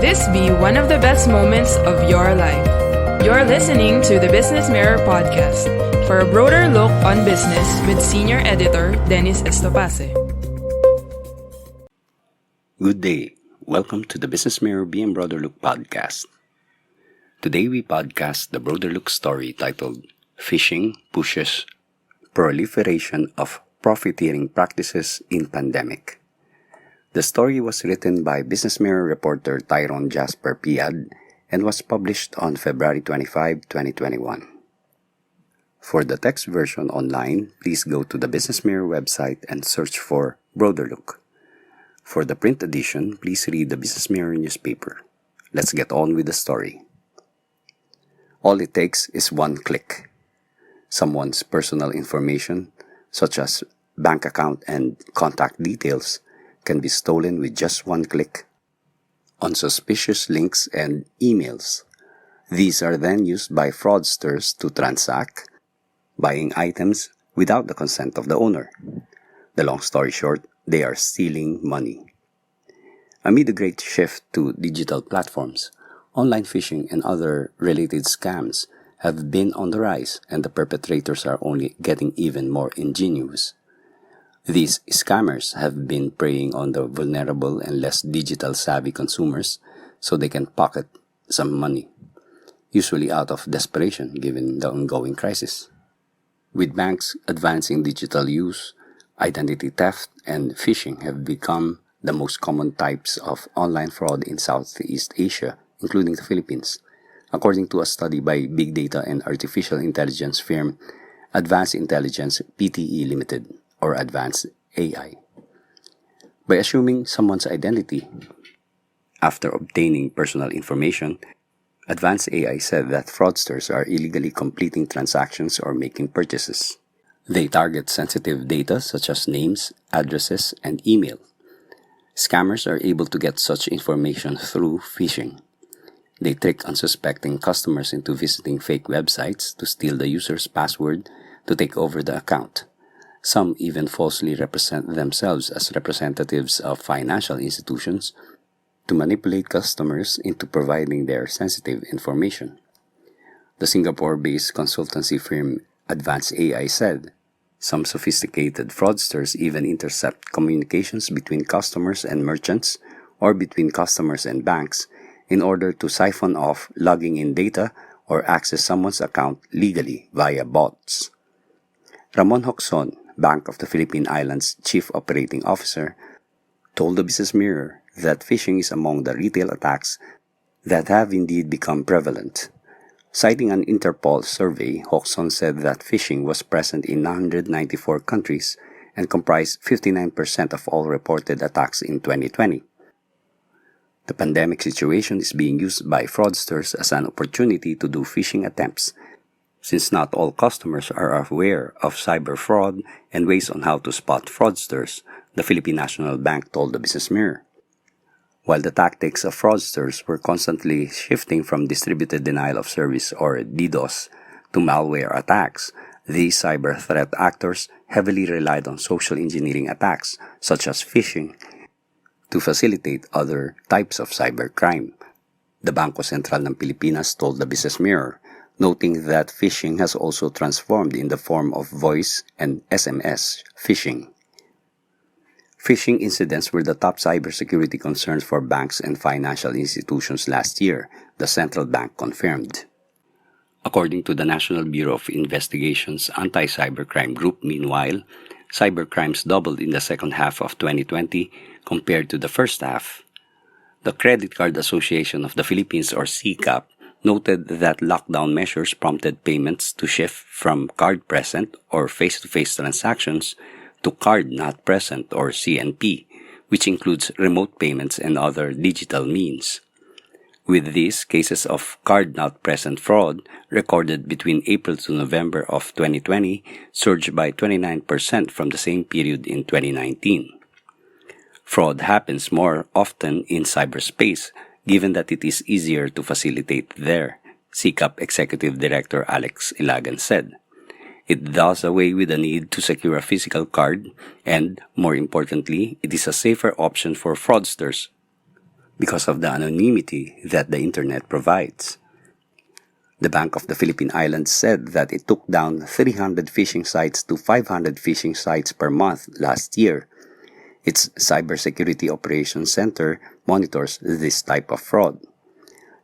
this be one of the best moments of your life. You're listening to the Business Mirror podcast for a broader look on business with Senior Editor Dennis Estopase. Good day. Welcome to the Business Mirror BM Broader Look podcast. Today we podcast the Broader Look story titled Phishing Pushes Proliferation of Profiteering Practices in Pandemic. The story was written by Business Mirror reporter Tyrone Jasper Piad and was published on February 25, 2021. For the text version online, please go to the Business Mirror website and search for Broader Look. For the print edition, please read the Business Mirror newspaper. Let's get on with the story. All it takes is one click. Someone's personal information, such as bank account and contact details, can be stolen with just one click on suspicious links and emails. These are then used by fraudsters to transact, buying items without the consent of the owner. The long story short, they are stealing money. Amid the great shift to digital platforms, online phishing and other related scams have been on the rise, and the perpetrators are only getting even more ingenious. These scammers have been preying on the vulnerable and less digital savvy consumers so they can pocket some money, usually out of desperation given the ongoing crisis. With banks advancing digital use, identity theft and phishing have become the most common types of online fraud in Southeast Asia, including the Philippines, according to a study by big data and artificial intelligence firm Advanced Intelligence Pte. Limited, or Advanced AI. By assuming someone's identity after obtaining personal information, Advanced AI said that fraudsters are illegally completing transactions or making purchases. They target sensitive data such as names, addresses, and email. Scammers are able to get such information through phishing. They trick unsuspecting customers into visiting fake websites to steal the user's password to take over the account. Some even falsely represent themselves as representatives of financial institutions to manipulate customers into providing their sensitive information. The Singapore-based consultancy firm Advanced AI said, some sophisticated fraudsters even intercept communications between customers and merchants or between customers and banks in order to siphon off logging in data or access someone's account legally via bots. Ramon Hocson, Bank of the Philippine Islands Chief Operating Officer, told the Business Mirror that phishing is among the retail attacks that have indeed become prevalent. Citing an Interpol survey, Hocson said that phishing was present in 194 countries and comprised 59% of all reported attacks in 2020. The pandemic situation is being used by fraudsters as an opportunity to do phishing attempts, since not all customers are aware of cyber fraud and ways on how to spot fraudsters, the Philippine National Bank told the Business Mirror. While the tactics of fraudsters were constantly shifting from distributed denial of service or DDoS to malware attacks, these cyber threat actors heavily relied on social engineering attacks such as phishing to facilitate other types of cybercrime. The Bangko Sentral ng Pilipinas told the Business Mirror, noting that phishing has also transformed in the form of voice and SMS phishing. Phishing incidents were the top cybersecurity concerns for banks and financial institutions last year, the central bank confirmed. According to the National Bureau of Investigation's Anti-Cybercrime Group, meanwhile, cybercrimes doubled in the second half of 2020 compared to the first half. The Credit Card Association of the Philippines, or CCAP, noted that lockdown measures prompted payments to shift from card present or face-to-face transactions to card not present or CNP, which includes remote payments and other digital means. With these, cases of card not present fraud recorded between April to November of 2020 surged by 29% from the same period in 2019. Fraud happens more often in cyberspace, given that it is easier to facilitate there, CCAP Executive Director Alex Ilagan said. It does away with the need to secure a physical card and, more importantly, it is a safer option for fraudsters because of the anonymity that the internet provides. The Bank of the Philippine Islands said that it took down 300 phishing sites to 500 phishing sites per month last year. Its Cybersecurity Operations Center monitors this type of fraud.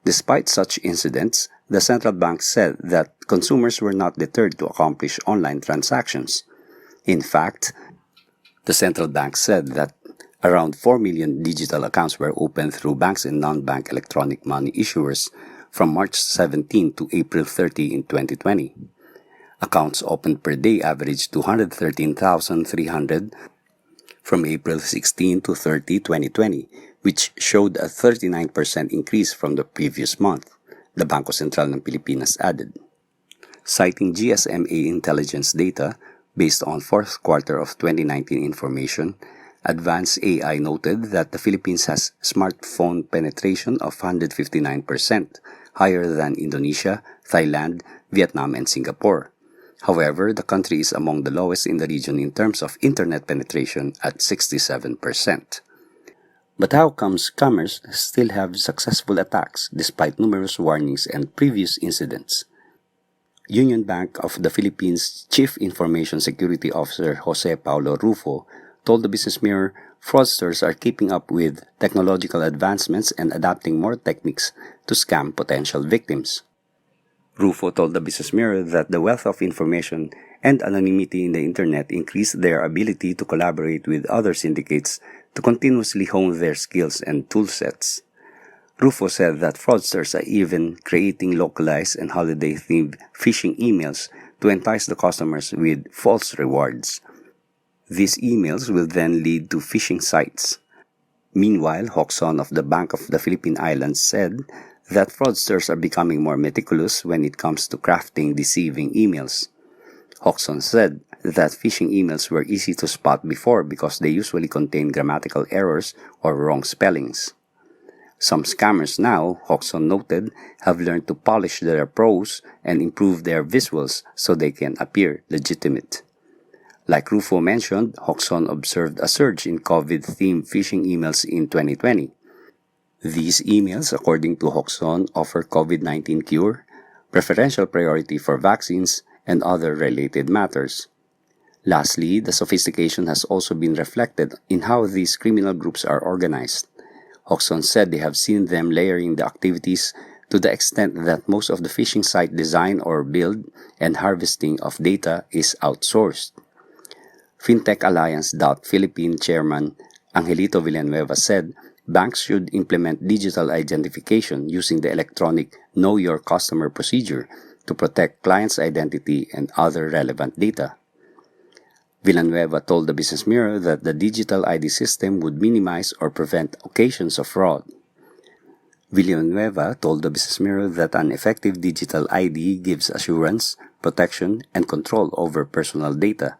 Despite such incidents, the central bank said that consumers were not deterred to accomplish online transactions. In fact, the central bank said that around 4 million digital accounts were opened through banks and non-bank electronic money issuers from March 17 to April 30 in 2020. Accounts opened per day averaged 213,300 from April 16 to 30, 2020, which showed a 39% increase from the previous month, the Bangko Sentral ng Pilipinas added. Citing GSMA intelligence data based on fourth quarter of 2019 information, Advanced AI noted that the Philippines has smartphone penetration of 159%, higher than Indonesia, Thailand, Vietnam, and Singapore. However, the country is among the lowest in the region in terms of internet penetration at 67%. But how come scammers still have successful attacks despite numerous warnings and previous incidents? Union Bank of the Philippines Chief Information Security Officer Jose Paulo Rufo told the Business Mirror fraudsters are keeping up with technological advancements and adapting more techniques to scam potential victims. Rufo told the Business Mirror that the wealth of information and anonymity in the internet increased their ability to collaborate with other syndicates to continuously hone their skills and toolsets. Rufo said that fraudsters are even creating localized and holiday-themed phishing emails to entice the customers with false rewards. These emails will then lead to phishing sites. Meanwhile, Hokson of the Bank of the Philippine Islands said that fraudsters are becoming more meticulous when it comes to crafting deceiving emails. Hokson said that phishing emails were easy to spot before because they usually contain grammatical errors or wrong spellings. Some scammers now, Hokson noted, have learned to polish their prose and improve their visuals so they can appear legitimate. Like Rufo mentioned, Hokson observed a surge in COVID-themed phishing emails in 2020. These emails, according to Hokson, offer COVID-19 cure, preferential priority for vaccines, and other related matters. Lastly, the sophistication has also been reflected in how these criminal groups are organized. Hokson said they have seen them layering the activities to the extent that most of the phishing site design or build and harvesting of data is outsourced. Fintech Alliance Philippine Chairman Angelito Villanueva said banks should implement digital identification using the electronic Know Your Customer procedure to protect clients' identity and other relevant data. Villanueva told the Business Mirror that the digital ID system would minimize or prevent occasions of fraud. Villanueva told the Business Mirror that an effective digital ID gives assurance, protection, and control over personal data.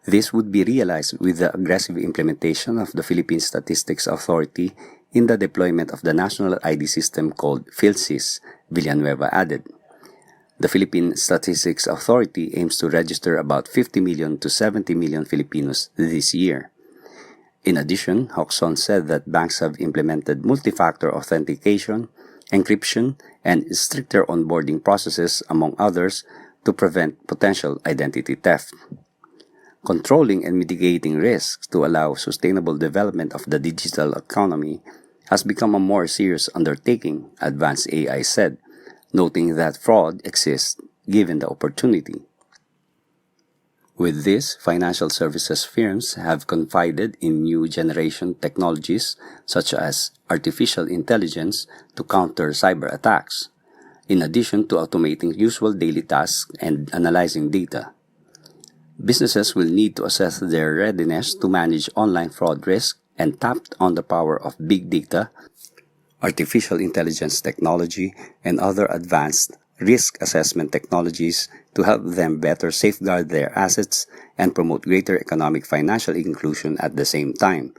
This would be realized with the aggressive implementation of the Philippine Statistics Authority in the deployment of the national ID system called PhilSys, Villanueva added. The Philippine Statistics Authority aims to register about 50 million to 70 million Filipinos this year. In addition, Hokson said that banks have implemented multi-factor authentication, encryption, and stricter onboarding processes, among others, to prevent potential identity theft. Controlling and mitigating risks to allow sustainable development of the digital economy has become a more serious undertaking, Advanced AI said, noting that fraud exists given the opportunity. With this, financial services firms have confided in new generation technologies such as artificial intelligence to counter cyber attacks, in addition to automating usual daily tasks and analyzing data. Businesses will need to assess their readiness to manage online fraud risk and tap on the power of big data, artificial intelligence technology, and other advanced risk assessment technologies to help them better safeguard their assets and promote greater economic financial inclusion at the same time.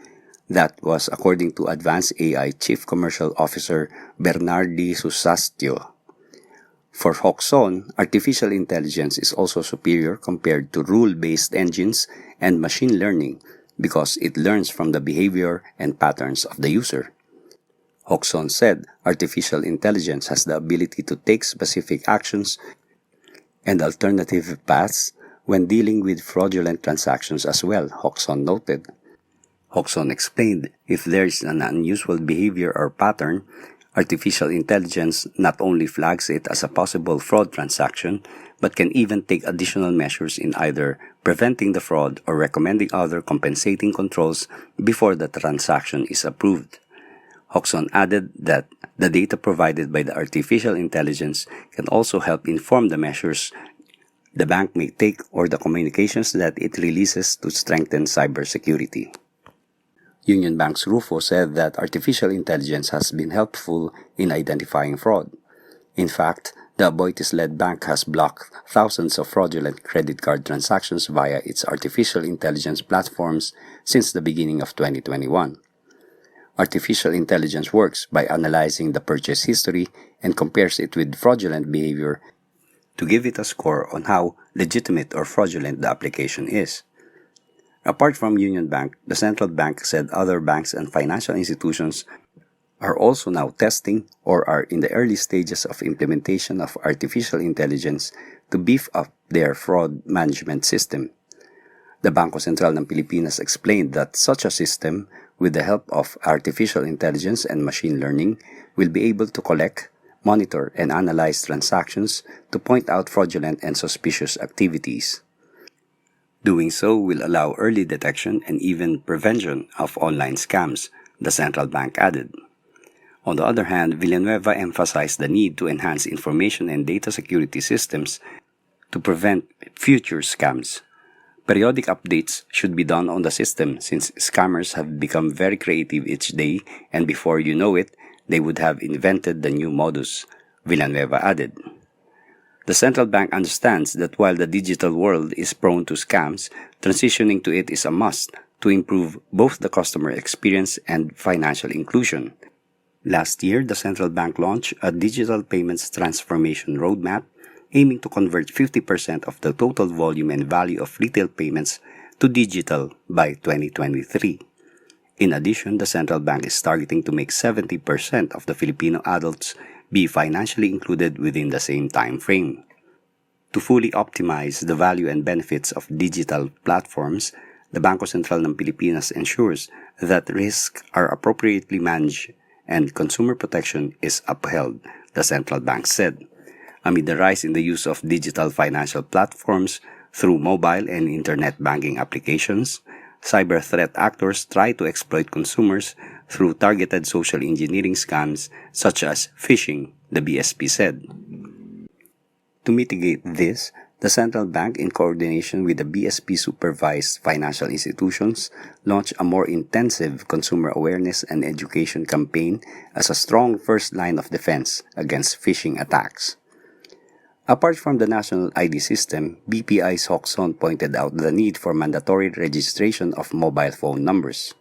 That was according to Advanced AI Chief Commercial Officer Bernardi Susastio. For Hokson, artificial intelligence is also superior compared to rule-based engines and machine learning because it learns from the behavior and patterns of the user. Hoxon said artificial intelligence has the ability to take specific actions and alternative paths when dealing with fraudulent transactions as well, Hoxon noted. Hoxon explained if there is an unusual behavior or pattern, artificial intelligence not only flags it as a possible fraud transaction, but can even take additional measures in either preventing the fraud or recommending other compensating controls before the transaction is approved. Hoxon added that the data provided by the artificial intelligence can also help inform the measures the bank may take or the communications that it releases to strengthen cybersecurity. Union Bank's Rufo said that artificial intelligence has been helpful in identifying fraud. In fact, the Aboitiz-led bank has blocked thousands of fraudulent credit card transactions via its artificial intelligence platforms since the beginning of 2021. Artificial intelligence works by analyzing the purchase history and compares it with fraudulent behavior to give it a score on how legitimate or fraudulent the application is. Apart from Union Bank, the central bank said other banks and financial institutions are also now testing or are in the early stages of implementation of artificial intelligence to beef up their fraud management system. The Bangko Sentral ng Pilipinas explained that such a system, with the help of artificial intelligence and machine learning, will be able to collect, monitor, and analyze transactions to point out fraudulent and suspicious activities. Doing so will allow early detection and even prevention of online scams, the central bank added. On the other hand, Villanueva emphasized the need to enhance information and data security systems to prevent future scams. Periodic updates should be done on the system since scammers have become very creative each day and before you know it, they would have invented the new modus, Villanueva added. The central bank understands that while the digital world is prone to scams, transitioning to it is a must to improve both the customer experience and financial inclusion. Last year, the central bank launched a digital payments transformation roadmap aiming to convert 50% of the total volume and value of retail payments to digital by 2023. In addition, the central bank is targeting to make 70% of the Filipino adults be financially included within the same time frame. To fully optimize the value and benefits of digital platforms, the Bangko Sentral ng Pilipinas ensures that risks are appropriately managed and consumer protection is upheld, the central bank said. Amid the rise in the use of digital financial platforms through mobile and internet banking applications, cyber threat actors try to exploit consumers through targeted social engineering scams such as phishing, the BSP said. To mitigate this, the central bank, in coordination with the BSP-supervised financial institutions, launched a more intensive consumer awareness and education campaign as a strong first line of defense against phishing attacks. Apart from the national ID system, BPI's Hoxon pointed out the need for mandatory registration of mobile phone numbers.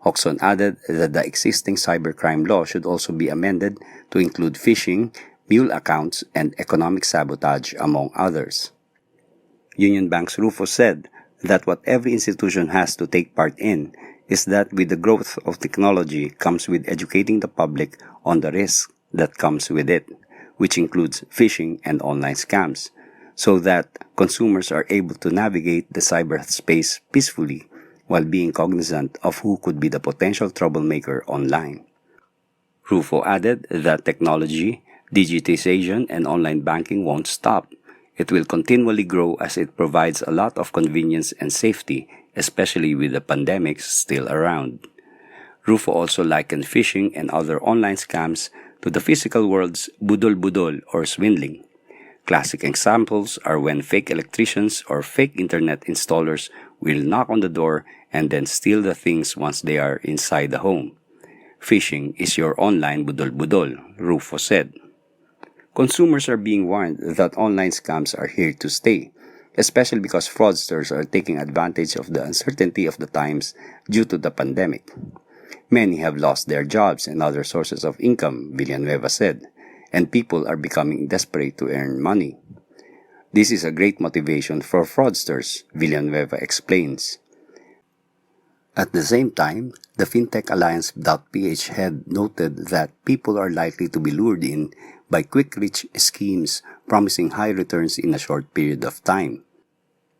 Hoxon added that the existing cybercrime law should also be amended to include phishing, mule accounts, and economic sabotage, among others. Union Bank's Rufo said that what every institution has to take part in is that with the growth of technology comes with educating the public on the risk that comes with it, which includes phishing and online scams, so that consumers are able to navigate the cyberspace peacefully while being cognizant of who could be the potential troublemaker online. Rufo added that technology, digitization, and online banking won't stop. It will continually grow as it provides a lot of convenience and safety, especially with the pandemic still around. Rufo also likened phishing and other online scams to the physical world's budol-budol or swindling. Classic examples are when fake electricians or fake internet installers will knock on the door and then steal the things once they are inside the home. Phishing is your online budol-budol, Rufo said. Consumers are being warned that online scams are here to stay, especially because fraudsters are taking advantage of the uncertainty of the times due to the pandemic. Many have lost their jobs and other sources of income, Villanueva said, and people are becoming desperate to earn money. This is a great motivation for fraudsters, Villanueva explains. At the same time, the FinTech Alliance.ph head noted that people are likely to be lured in by quick-rich schemes promising high returns in a short period of time.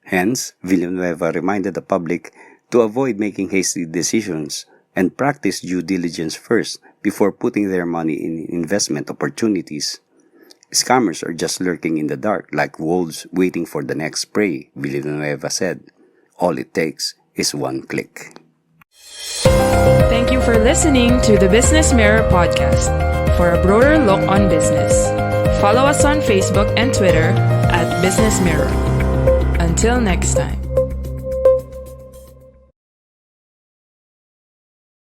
Hence, Villanueva reminded the public to avoid making hasty decisions and practice due diligence first before putting their money in investment opportunities. Scammers are just lurking in the dark like wolves waiting for the next prey, Villanueva said. All it takes is one click. Thank you for listening to the Business Mirror podcast. For a broader look on business, follow us on Facebook and Twitter at Business Mirror. Until next time.